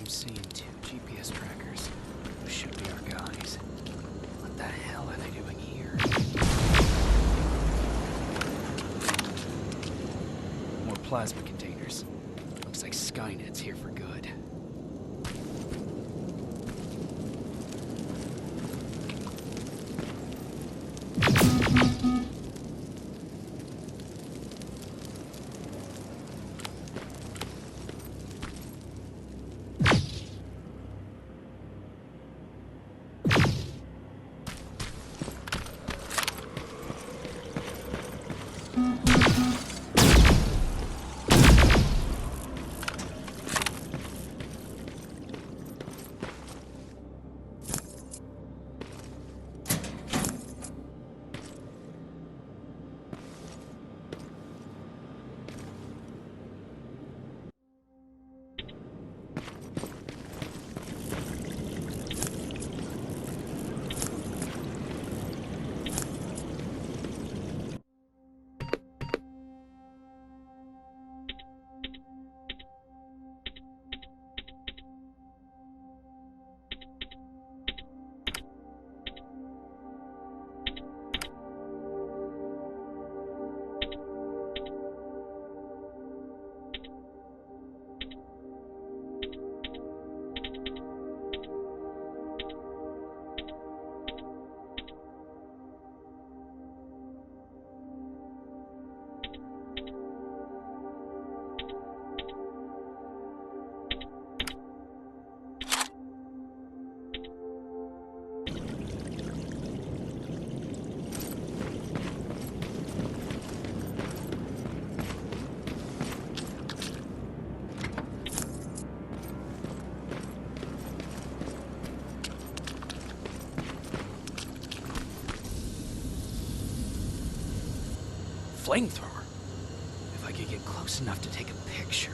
seeing two GPS trackers. Those should be our guys. What the hell are they doing here? More plasma containers. Looks like Skynet's here for good. Flamethrower? If I could get close enough to take a picture.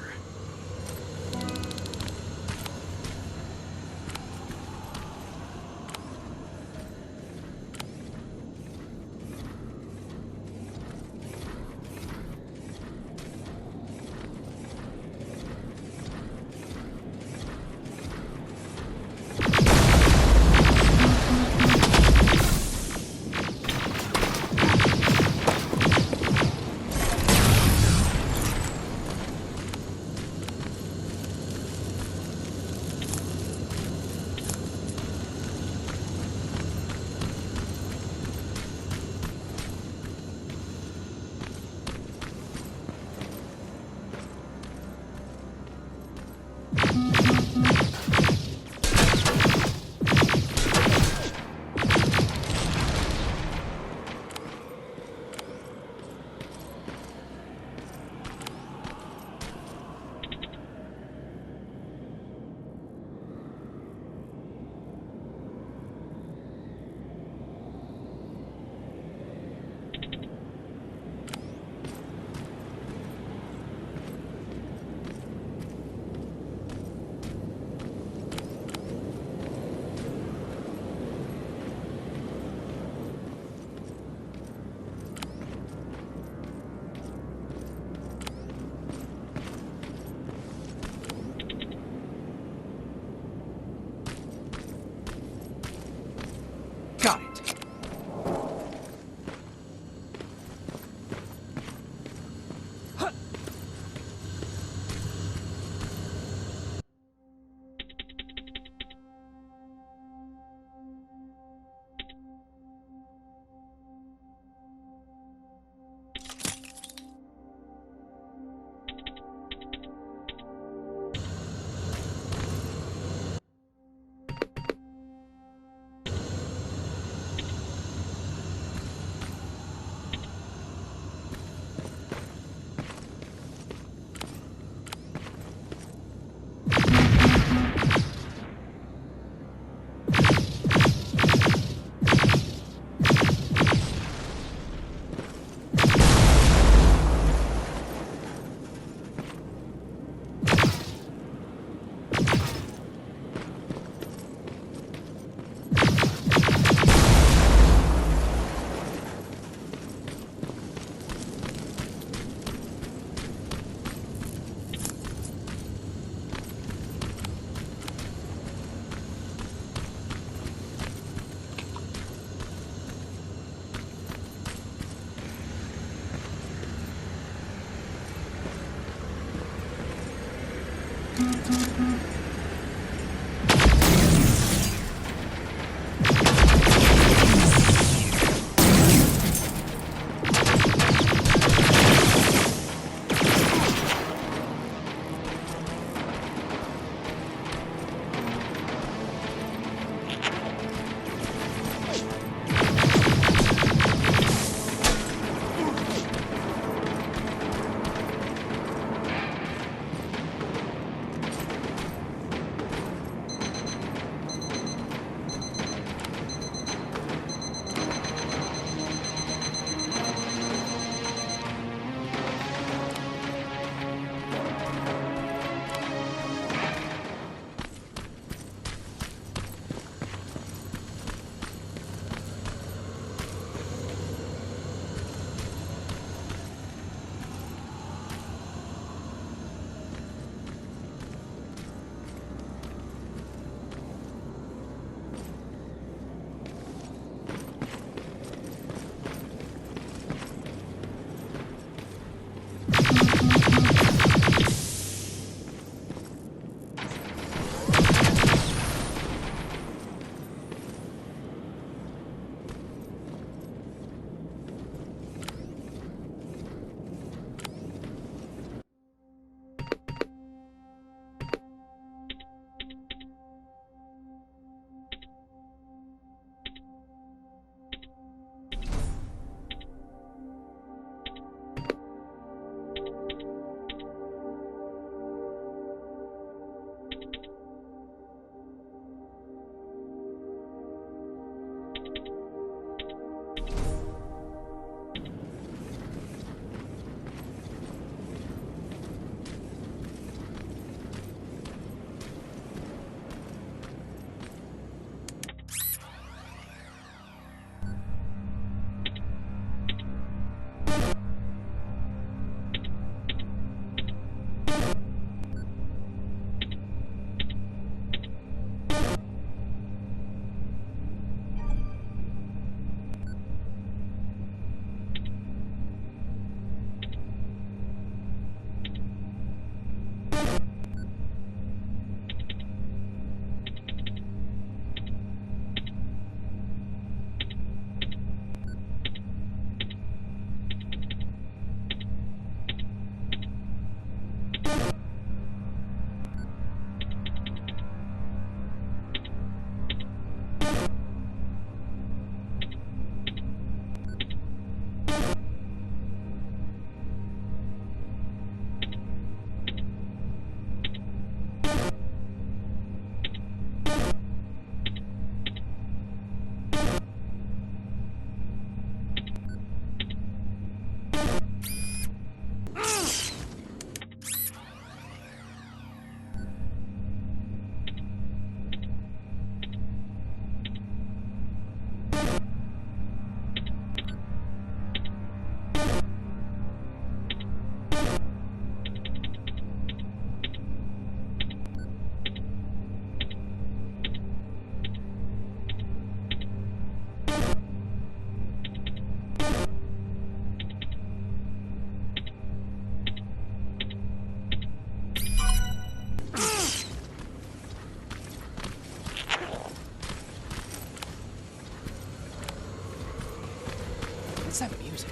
What's that music?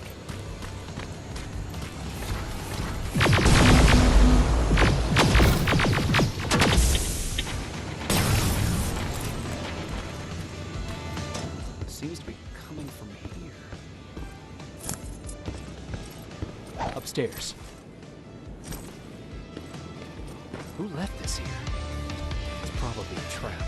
Seems to be coming from here. Upstairs. Who left this here? It's probably a trap.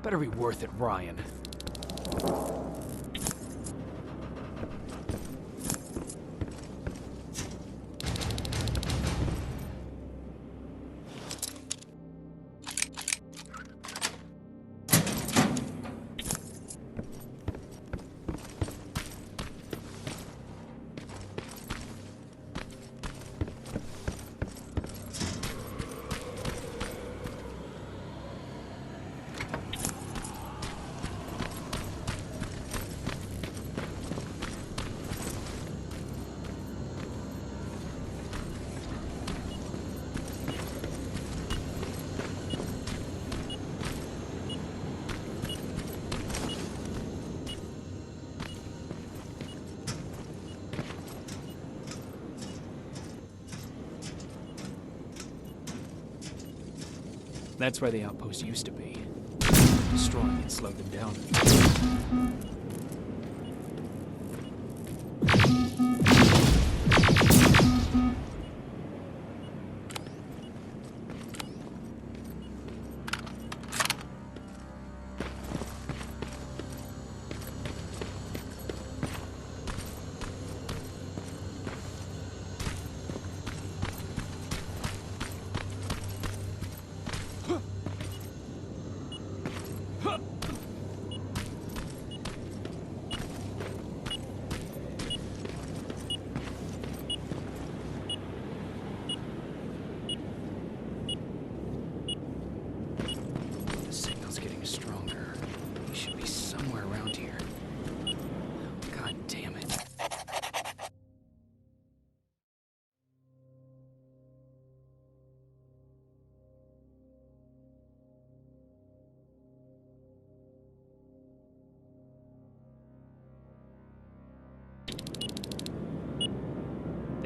Better be worth it, Ryan. That's where the outpost used to be. Destroying it slowed them down.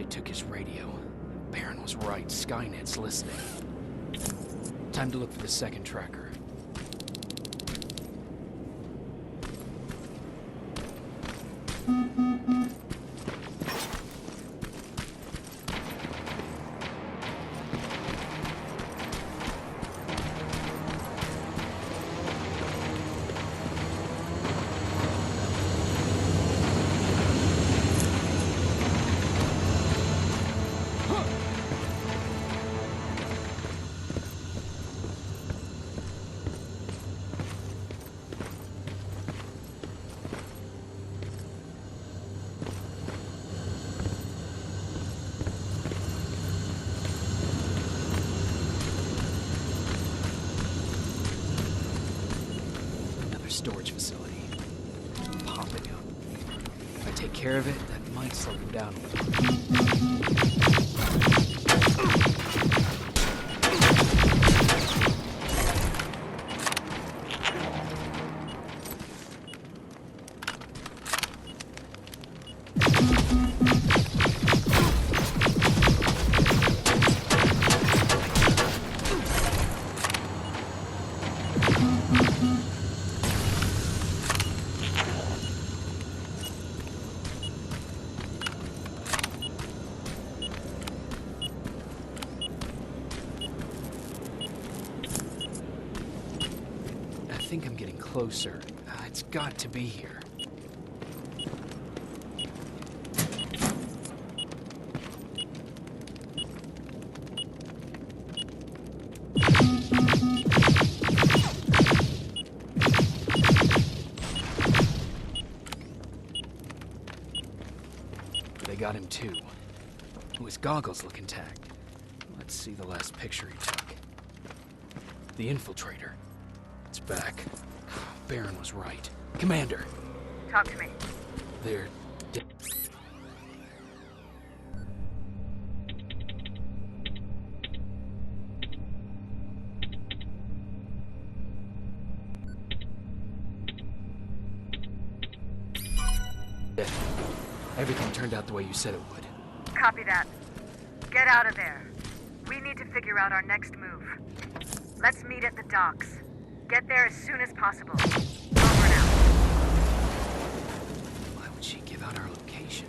Took his radio. Baron was right. Skynet's listening. Time to look for the second tracker. Storage facility. Popping up. If I take care of it, that Might slow him down a little. I think I'm getting closer. It's got to be here. They got him too. His goggles look intact. Let's see the last picture he took. The infiltrator. It's back. Baron was right. Commander! Talk to me. They're dead. Everything turned out the way you said it would. Copy that. Get out of there. We need to figure out our next move. Let's meet at the docks. Get there as soon as possible. Over now. Why would she give out our location?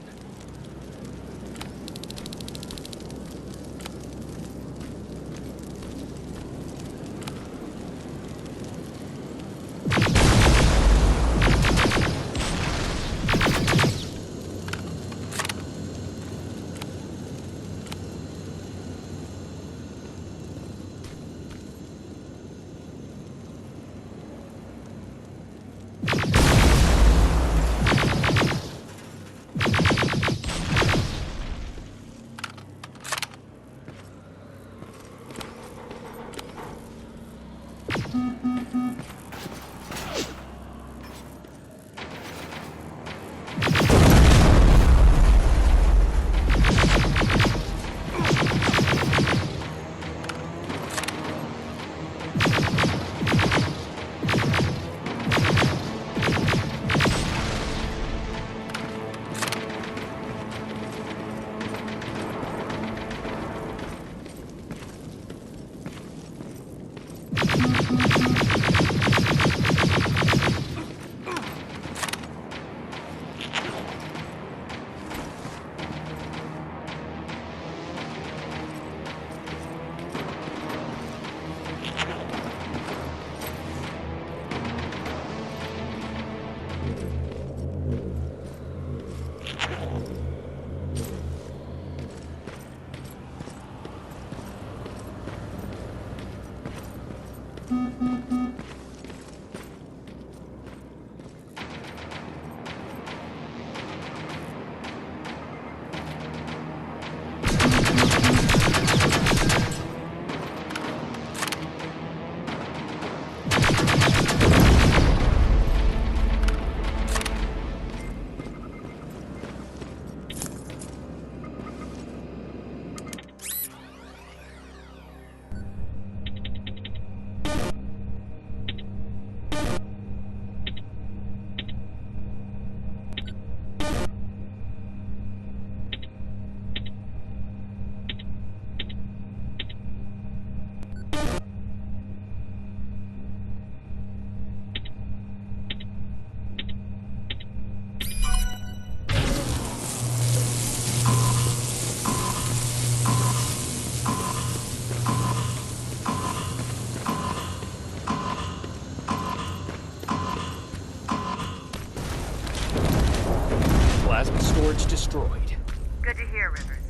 Plasma storage destroyed. Good to hear, Rivers.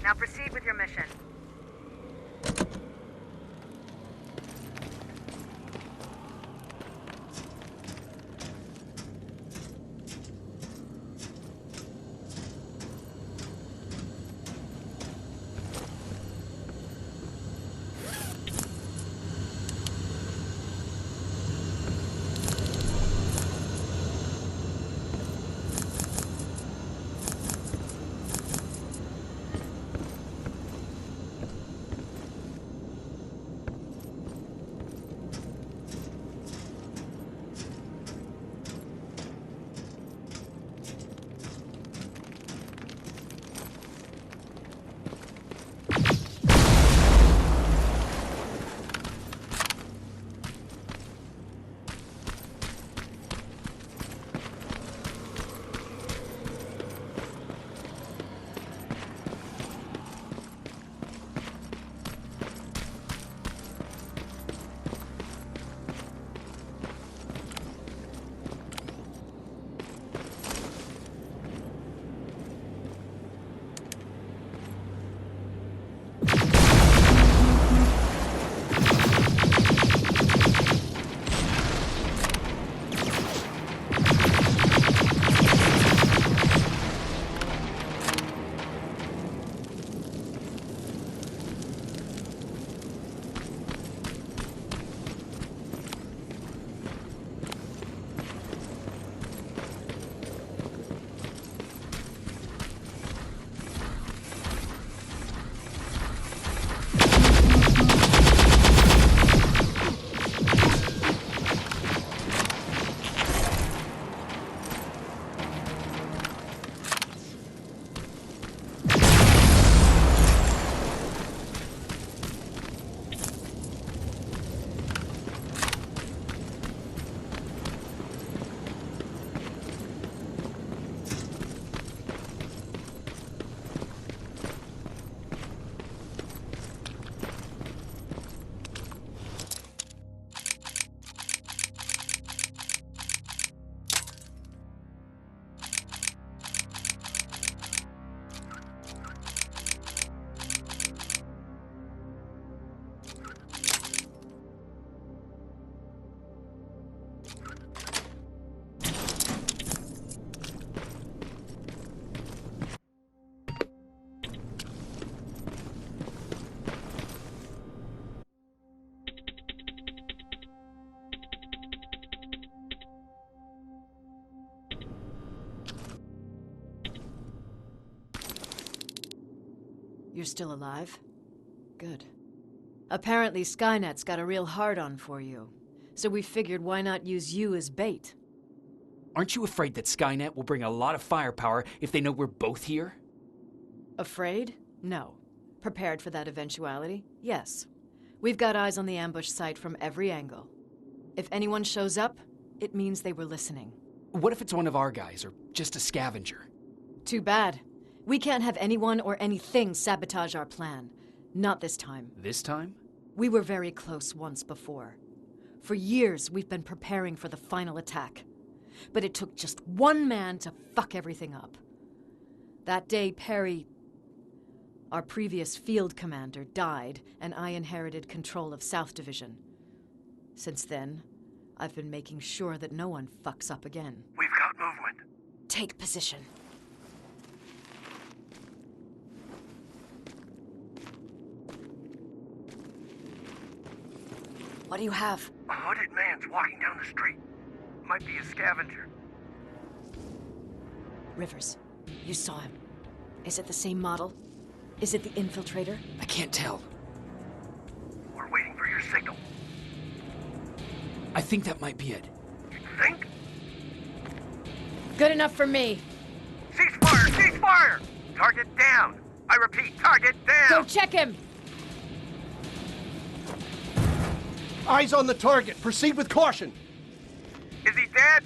Now proceed with your mission. You're still alive? Good. Apparently Skynet's got a real hard-on for you, so we figured why not use you as bait? Aren't you afraid that Skynet will bring a lot of firepower if they know we're both here? Afraid? No. Prepared for that eventuality? Yes. We've got eyes on the ambush site from every angle. If anyone shows up, it means they were listening. What if it's one of our guys, or just a scavenger? Too bad. We can't have anyone or anything sabotage our plan. Not this time. This time? We were very close once before. For years, we've been preparing for the final attack. But it took just one man to fuck everything up. That day, Perry, our previous field commander, died, and I inherited control of South Division. Since then, I've been making sure that no one fucks up again. We've got movement. Take position. What do you have? A hooded man's walking down the street. Might be a scavenger. Rivers, you saw him. Is it the same model? Is it the infiltrator? I can't tell. We're waiting for your signal. I think that might be it. You think? Good enough for me. Cease fire! Cease fire! Target down! I repeat, target down! Go check him! Eyes on the target. Proceed with caution. Is he dead?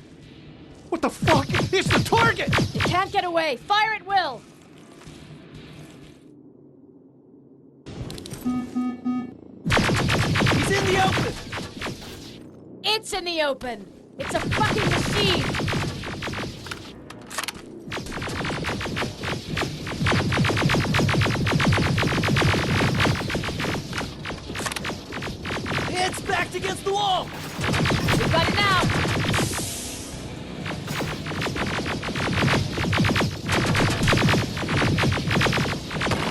What the fuck? It's the target! You can't get away. Fire at will! He's in the open! It's in the open! It's a fucking machine! It's backed against the wall! We got it now!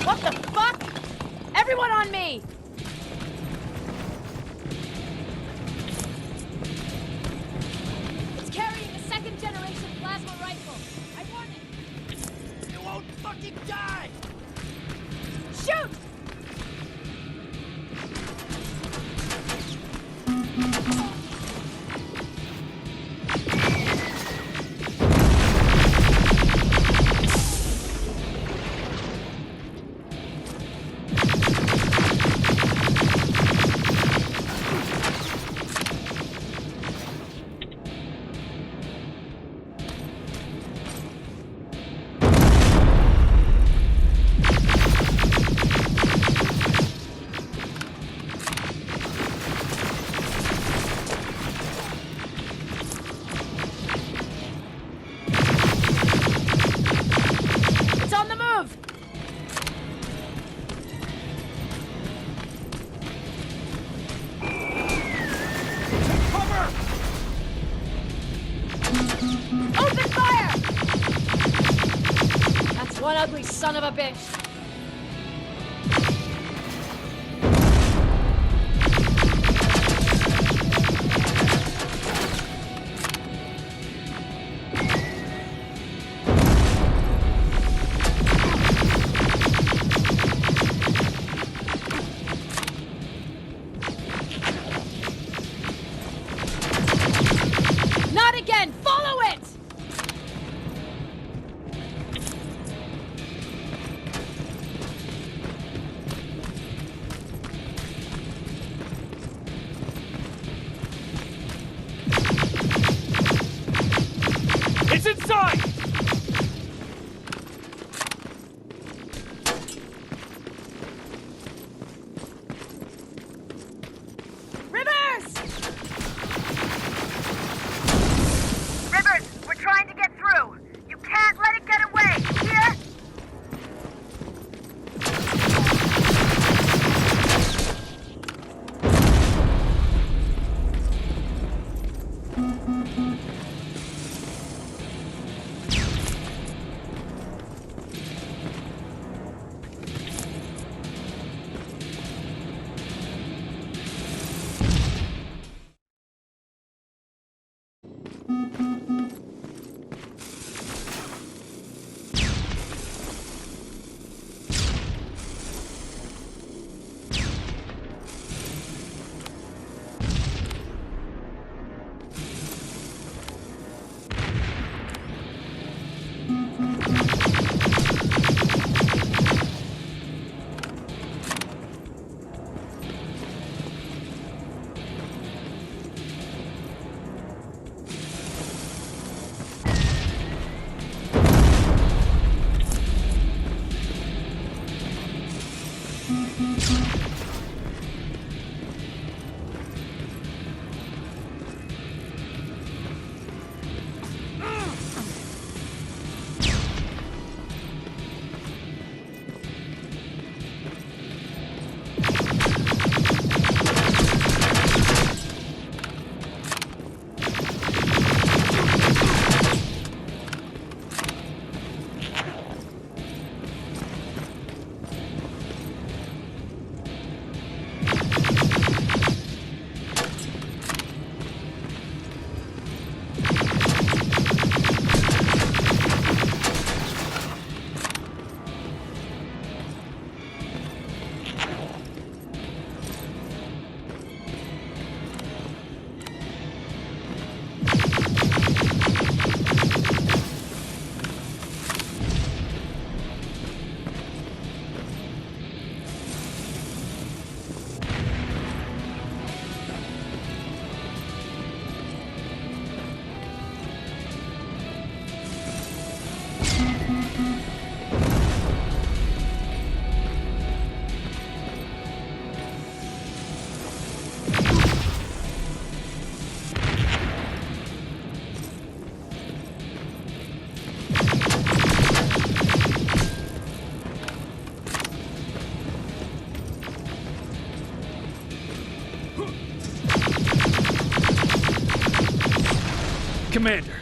What the fuck? Everyone on me! It's carrying a second-generation plasma rifle. I warned it. You won't fucking die! Shoot! It's on the move! Cover! Open fire! That's one ugly son of a bitch. Not again! Follow it! Commander!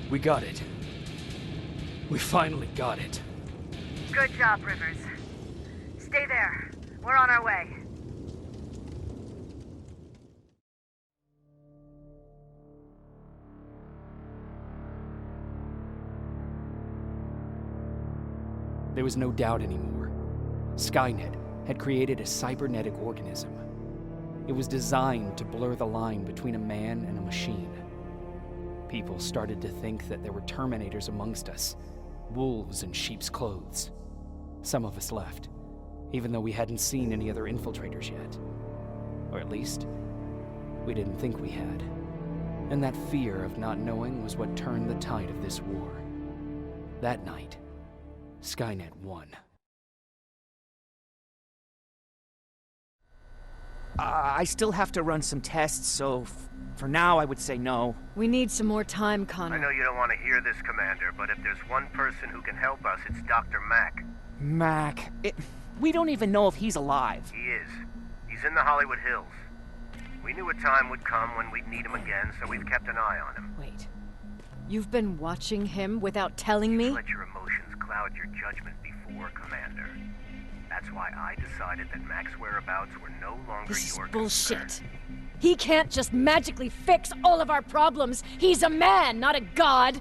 We got it. We finally got it. Good job, Rivers. Stay there. We're on our way. There was no doubt anymore. Skynet had created a cybernetic organism. It was designed to blur the line between a man and a machine. People started to think that there were Terminators amongst us, wolves in sheep's clothes. Some of us left, even though we hadn't seen any other infiltrators yet. Or at least, we didn't think we had. And that fear of not knowing was what turned the tide of this war. That night, Skynet won. I still have to run some tests, so for now I would say no. We need some more time, I Connor. know you don't want to hear this, Commander, but if there's one person who can help us, it's Dr. Mack. Mac, we don't even know if he's alive. He is. He's in the Hollywood Hills. We knew a time would come when we'd need him again, so we've kept an eye on him. Wait. You've been watching him without telling me? Let your emotions cloud your judgment before, Commander. That's why I decided that Mack's whereabouts were no longer This is your bullshit. concern. He can't just magically fix all of our problems. He's a man, not a god.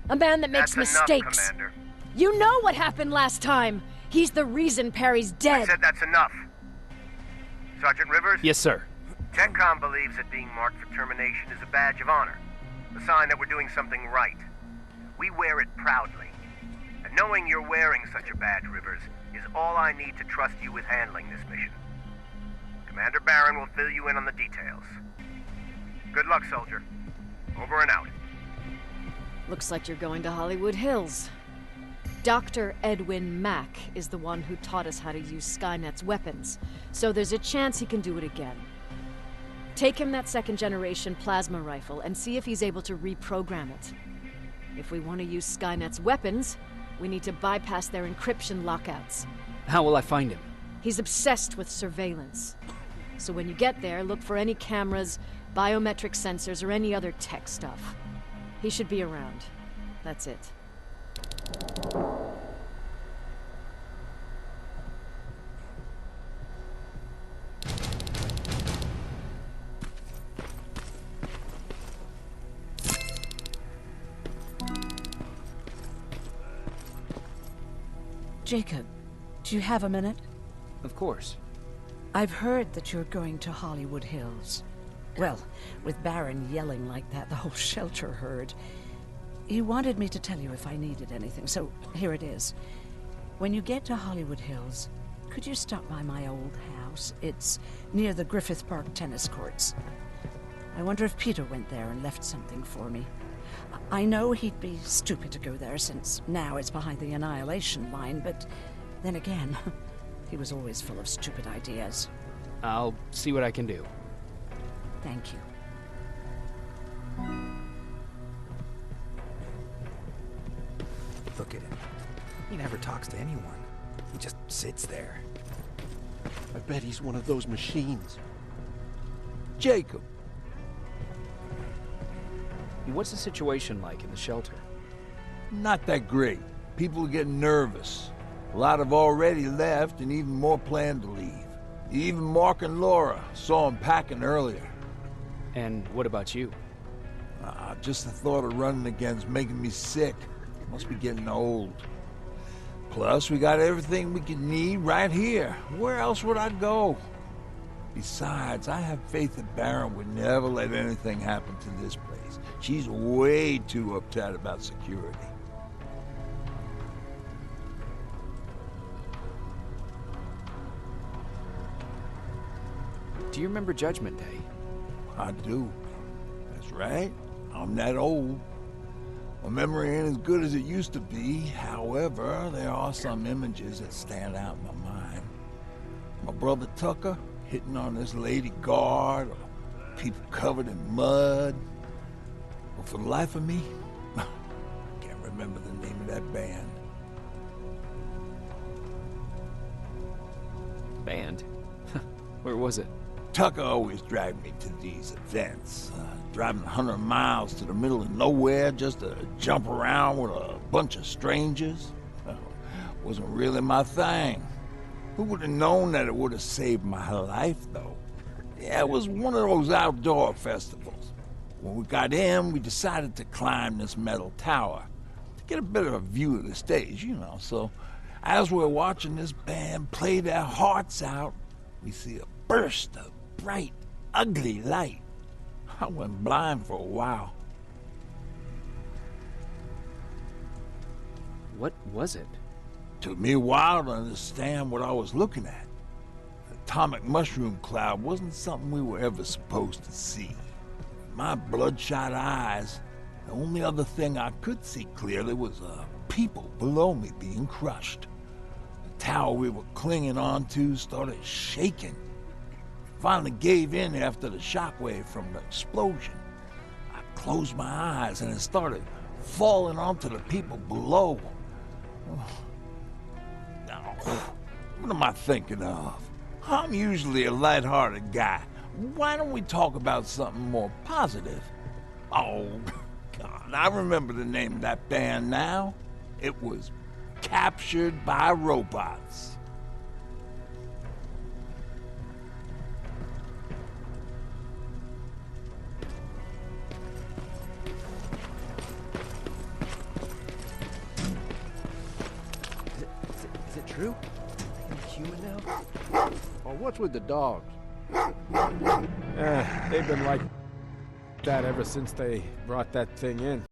A man that makes That's mistakes. enough, Commander. You know what happened last time. He's the reason Perry's I dead. said that's enough. Sergeant Rivers? Yes, sir. TechCom believes that being marked for termination is a badge of honor, a sign that we're doing something right. We wear it proudly. And knowing you're wearing such a badge, Rivers, is all I need to trust you with handling this mission. Commander Barron will fill you in on the details. Good luck, soldier. Over and out. Looks like you're going to Hollywood Hills. Dr. Edwin Mack is the one who taught us how to use Skynet's weapons, so there's a chance he can do it again. Take him that second-generation plasma rifle and see if he's able to reprogram it. If we want to use Skynet's weapons, we need to bypass their encryption lockouts. How will I find him? He's obsessed with surveillance. So when you get there, look for any cameras, biometric sensors, or any other tech stuff. He should be around. That's it. Jacob, do you have a minute? Of course. I've heard that you're going to Hollywood Hills. Well, with Barron yelling like that, the whole shelter heard. He wanted me to tell you if I needed anything, so here it is. When you get to Hollywood Hills, could you stop by my old house? It's near the Griffith Park tennis courts. I wonder if Peter went there and left something for me. I know he'd be stupid to go there, since now it's behind the annihilation line, but then again, he was always full of stupid ideas. I'll see what I can do. Thank you. Look at him. He never talks to anyone. He just sits there. I bet he's one of those machines. Jacob, What's the situation like in the shelter? not that great. People are getting nervous. A lot have already left, and even more plan to leave. Even Mark and Laura saw him packing earlier. And what about you? Just the thought of running again's making me sick. Must be getting old. Plus, we got everything we could need right here. Where else would I go? Besides, I have faith that Barron would never let anything happen to this place. She's way too uptight about security. Do you remember Judgment Day? I do. That's right. I'm that old. My memory ain't as good as it used to be. However, there are some images that stand out in my mind. My brother Tucker hitting on this lady guard, or people covered in mud. But for the life of me, I can't remember the name of that band. Band? Where was it? Tucker always dragged me to these events. Driving 100 miles to the middle of nowhere just to jump around with a bunch of strangers? Wasn't really my thing. Who would have known that it would have saved my life, though? Yeah, it was one of those outdoor festivals. When we got in, we decided to climb this metal tower to get a better view of the stage, you know. So as we're watching this band play their hearts out, we see a burst of bright, ugly light. I went blind for a while. What was it? Took me a while to understand what I was looking at. The atomic mushroom cloud wasn't something we were ever supposed to see. My bloodshot eyes, the only other thing I could see clearly was people below me being crushed. The tower we were clinging onto started shaking. It finally gave in after the shockwave from the explosion. I closed my eyes and it started falling onto the people below. What am I thinking of? I'm usually a lighthearted guy. Why don't we talk about something more positive? Oh, God, I remember the name of that band now. It was Captured by Robots. Is it true? Are you human now? Oh, what's with the dogs? They've been like that ever since they brought that thing in.